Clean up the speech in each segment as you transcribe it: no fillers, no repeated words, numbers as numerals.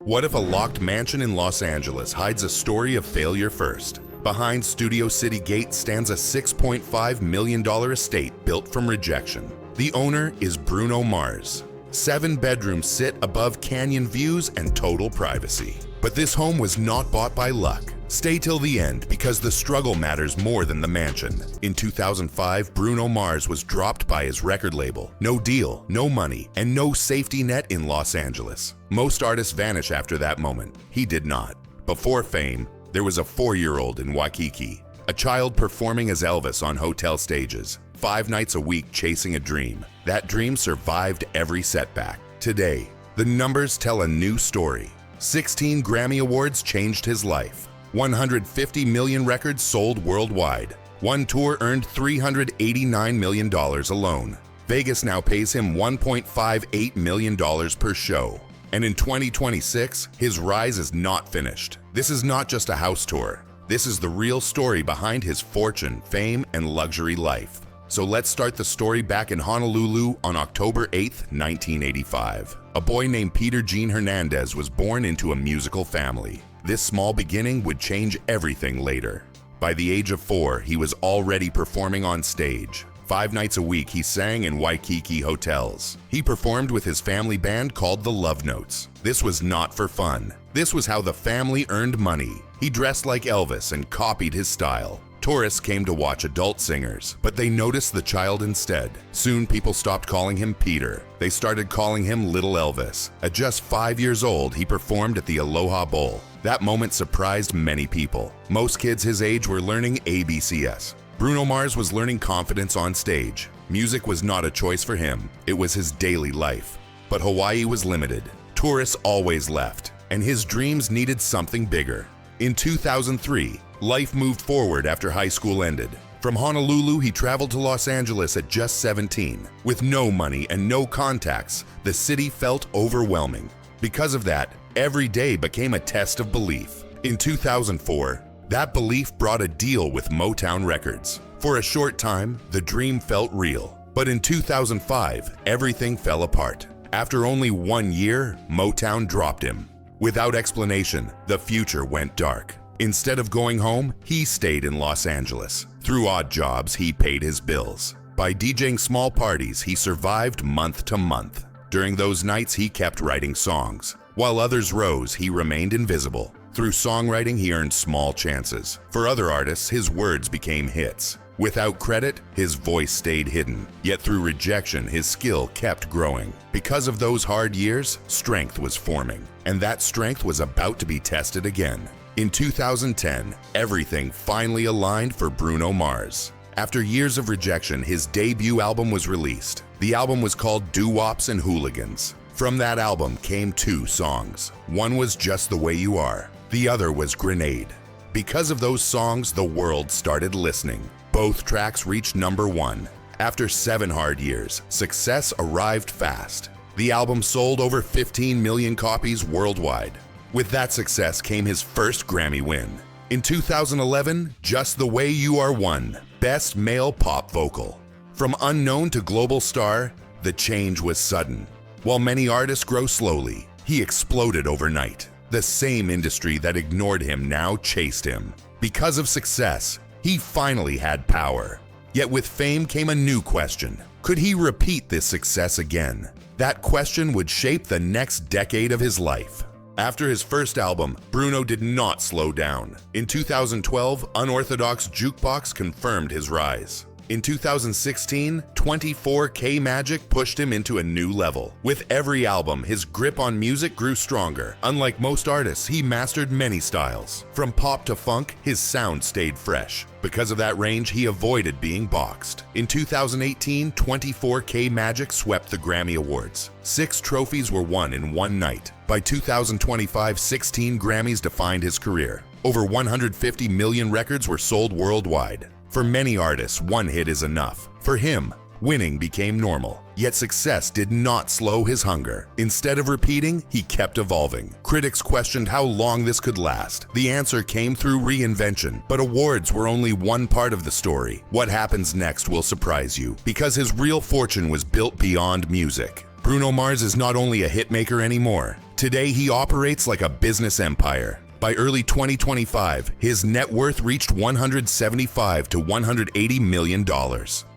What if a locked mansion in Los Angeles hides a story of failure first? Behind Studio City Gate stands a $6.5 million estate built from rejection. The owner is Bruno Mars. 7 bedrooms sit above canyon views and total privacy. But this home was not bought by luck. Stay till the end because the struggle matters more than the mansion. In 2005, Bruno Mars was dropped by his record label. No deal, no money, and no safety net in Los Angeles. Most artists vanish after that moment. He did not. Before fame, there was a 4-year-old in Waikiki, a child performing as Elvis on hotel stages, 5 nights a week chasing a dream. That dream survived every setback. Today, the numbers tell a new story. 16 Grammy Awards changed his life. 150 million records sold worldwide. One tour earned $389 million alone. Vegas now pays him $1.58 million per show. And in 2026, his rise is not finished. This is not just a house tour. This is the real story behind his fortune, fame, and luxury life. So let's start the story back in Honolulu on October 8th, 1985. A boy named Peter Gene Hernandez was born into a musical family. This small beginning would change everything later. By the age of 4, he was already performing on stage. 5 nights a week, he sang in Waikiki hotels. He performed with his family band called the Love Notes. This was not for fun. This was how the family earned money. He dressed like Elvis and copied his style. Tourists came to watch adult singers, but they noticed the child instead. Soon people stopped calling him Peter. They started calling him Little Elvis. At just 5 years old, he performed at the Aloha Bowl. That moment surprised many people. Most kids his age were learning ABCs. Bruno Mars was learning confidence on stage. Music was not a choice for him. It was his daily life. But Hawaii was limited. Tourists always left, and his dreams needed something bigger. In 2003, life moved forward after high school ended. From Honolulu, he traveled to Los Angeles at just 17. With no money and no contacts, the city felt overwhelming. Because of that, every day became a test of belief. In 2004, that belief brought a deal with Motown Records. For a short time, the dream felt real. But in 2005, everything fell apart. After only 1 year, Motown dropped him. Without explanation, the future went dark. Instead of going home, he stayed in Los Angeles. Through odd jobs, he paid his bills. By DJing small parties, he survived month to month. During those nights, he kept writing songs. While others rose, he remained invisible. Through songwriting, he earned small chances. For other artists, his words became hits. Without credit, his voice stayed hidden. Yet through rejection, his skill kept growing. Because of those hard years, strength was forming. And that strength was about to be tested again. In 2010, everything finally aligned for Bruno Mars. After years of rejection, his debut album was released. The album was called Doo-Wops and Hooligans. From that album came 2 songs. One was Just the Way You Are. The other was Grenade. Because of those songs, the world started listening. Both tracks reached #1. After 7 hard years, success arrived fast. The album sold over 15 million copies worldwide. With that success came his first Grammy win. In 2011, Just the Way You Are won Best Male Pop Vocal. From unknown to global star, the change was sudden. While many artists grow slowly, he exploded overnight. The same industry that ignored him now chased him. Because of success, he finally had power. Yet with fame came a new question. Could he repeat this success again? That question would shape the next decade of his life. After his first album, Bruno did not slow down. In 2012, Unorthodox Jukebox confirmed his rise. In 2016, 24K Magic pushed him into a new level. With every album, his grip on music grew stronger. Unlike most artists, he mastered many styles. From pop to funk, his sound stayed fresh. Because of that range, he avoided being boxed. In 2018, 24K Magic swept the Grammy Awards. 6 trophies were won in one night. By 2025, 16 Grammys defined his career. Over 150 million records were sold worldwide. For many artists, one hit is enough. For him, winning became normal. Yet success did not slow his hunger. Instead of repeating, he kept evolving. Critics questioned how long this could last. The answer came through Reinvention, but awards were only one part of the story. What happens next will surprise you, because his real fortune was built beyond music. Bruno Mars is not only a hitmaker anymore. Today, he operates like a business empire. By early 2025, his net worth reached $175 to $180 million.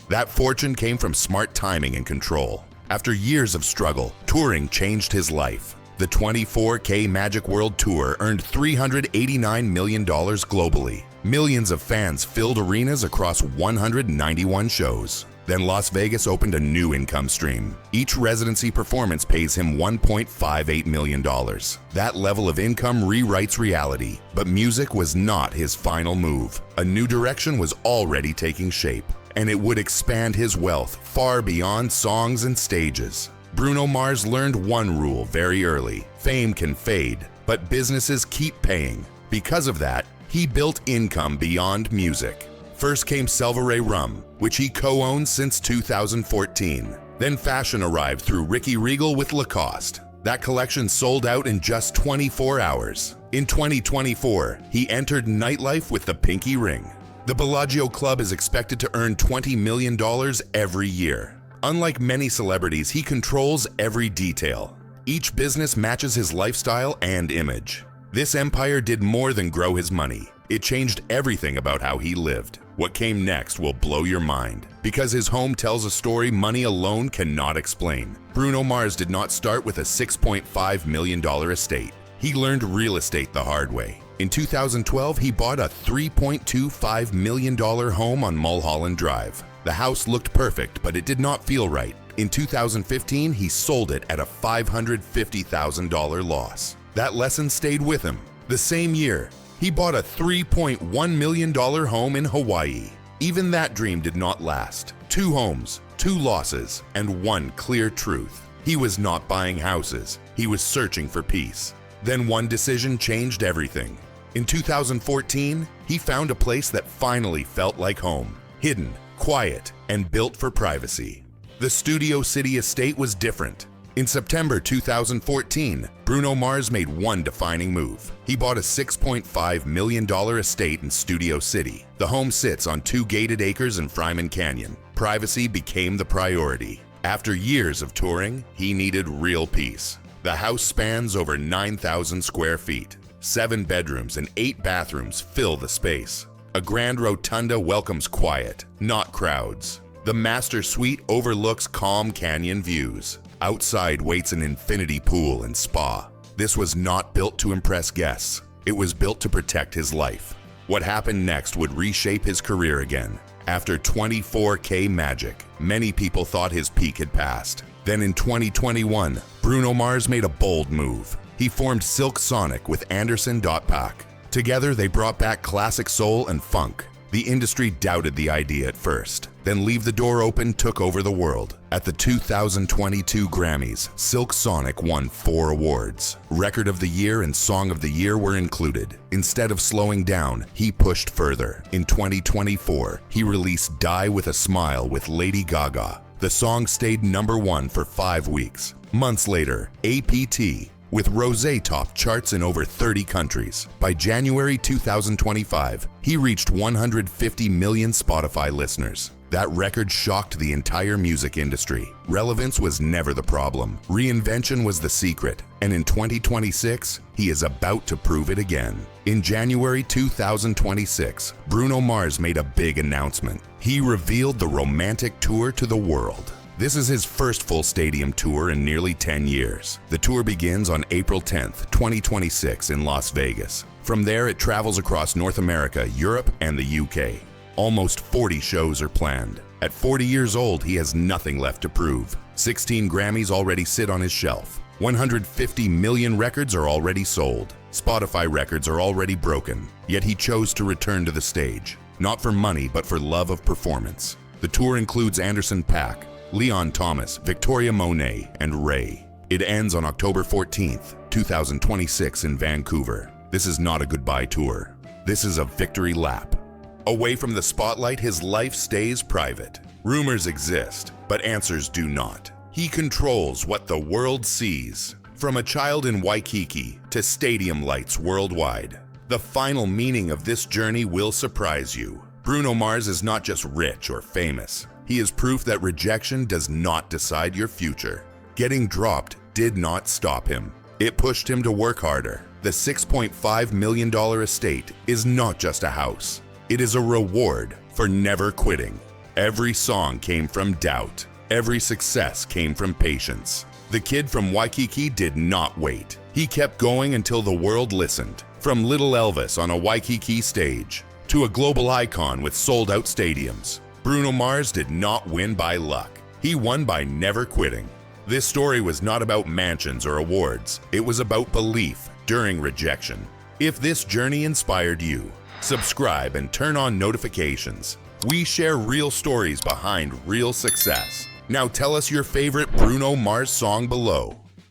That fortune came from smart timing and control. After years of struggle, touring changed his life. The 24K Magic World Tour earned $389 million globally. Millions of fans filled arenas across 191 shows. Then Las Vegas opened a new income stream. Each residency performance pays him $1.58 million. That level of income rewrites reality, but music was not his final move. A new direction was already taking shape, and it would expand his wealth far beyond songs and stages. Bruno Mars learned one rule very early: fame can fade, but businesses keep paying. Because of that, he built income beyond music. First came Selvaray Rum, which he co-owns since 2014. Then fashion arrived through Ricky Regal with Lacoste. That collection sold out in just 24 hours. In 2024, he entered nightlife with the Pinky Ring. The Bellagio Club is expected to earn $20 million every year. Unlike many celebrities, he controls every detail. Each business matches his lifestyle and image. This empire did more than grow his money. It changed everything about how he lived. What came next will blow your mind, because his home tells a story money alone cannot explain. Bruno Mars did not start with a $6.5 million estate. He learned real estate the hard way. In 2012, he bought a $3.25 million home on Mulholland Drive. The house looked perfect, but it did not feel right. In 2015, he sold it at a $550,000 loss. That lesson stayed with him. The same year, he bought a $3.1 million home in Hawaii. Even that dream did not last. 2 homes, 2 losses, and one clear truth. He was not buying houses. He was searching for peace. Then one decision changed everything. In 2014, he found a place that finally felt like home. Hidden, quiet, and built for privacy. The Studio City estate was different. In September 2014, Bruno Mars made one defining move. He bought a $6.5 million estate in Studio City. The home sits on 2 gated acres in Fryman Canyon. Privacy became the priority. After years of touring, he needed real peace. The house spans over 9,000 square feet. 7 bedrooms and 8 bathrooms fill the space. A grand rotunda welcomes quiet, not crowds. The master suite overlooks calm canyon views. Outside waits an infinity pool and spa. This was not built to impress guests. It was built to protect his life. What happened next would reshape his career again. After 24K Magic, many people thought his peak had passed. Then in 2021, Bruno Mars made a bold move. He formed Silk Sonic with Anderson .Paak. Together, they brought back classic soul and funk. The industry doubted the idea at first. Then Leave the Door Open took over the world. At the 2022 Grammys, Silk Sonic won 4 awards. Record of the Year and Song of the Year were included. Instead of slowing down, he pushed further. In 2024, he released Die With a Smile with Lady Gaga. The song stayed #1 for 5 weeks. Months later, APT with Rosé topped charts in over 30 countries. By January 2025, he reached 150 million Spotify listeners. That record shocked the entire music industry. Relevance was never the problem. Reinvention was the secret. And in 2026, he is about to prove it again. In January 2026, Bruno Mars made a big announcement. He revealed the Romantic Tour to the world. This is his first full stadium tour in nearly 10 years. The tour begins on April 10th, 2026 in Las Vegas. From there, it travels across North America, Europe, and the UK. Almost 40 shows are planned. At 40 years old, he has nothing left to prove. 16 Grammys already sit on his shelf. 150 million records are already sold. Spotify records are already broken. Yet he chose to return to the stage. Not for money, but for love of performance. The tour includes Anderson .Paak, Leon Thomas, Victoria Monet, and Ray. It ends on October 14th, 2026 in Vancouver. This is not a goodbye tour. This is a victory lap. Away from the spotlight, his life stays private. Rumors exist, but answers do not. He controls what the world sees. From a child in Waikiki to stadium lights worldwide. The final meaning of this journey will surprise you. Bruno Mars is not just rich or famous. He is proof that rejection does not decide your future. Getting dropped did not stop him. It pushed him to work harder. The $6.5 million estate is not just a house. It is a reward for never quitting. Every song came from doubt. Every success came from patience. The kid from Waikiki did not wait. He kept going until the world listened. From Little Elvis on a Waikiki stage to a global icon with sold-out stadiums, Bruno Mars did not win by luck. He won by never quitting. This story was not about mansions or awards. It was about belief during rejection. If this journey inspired you, subscribe and turn on notifications. We share real stories behind real success. Now tell us your favorite Bruno Mars song below.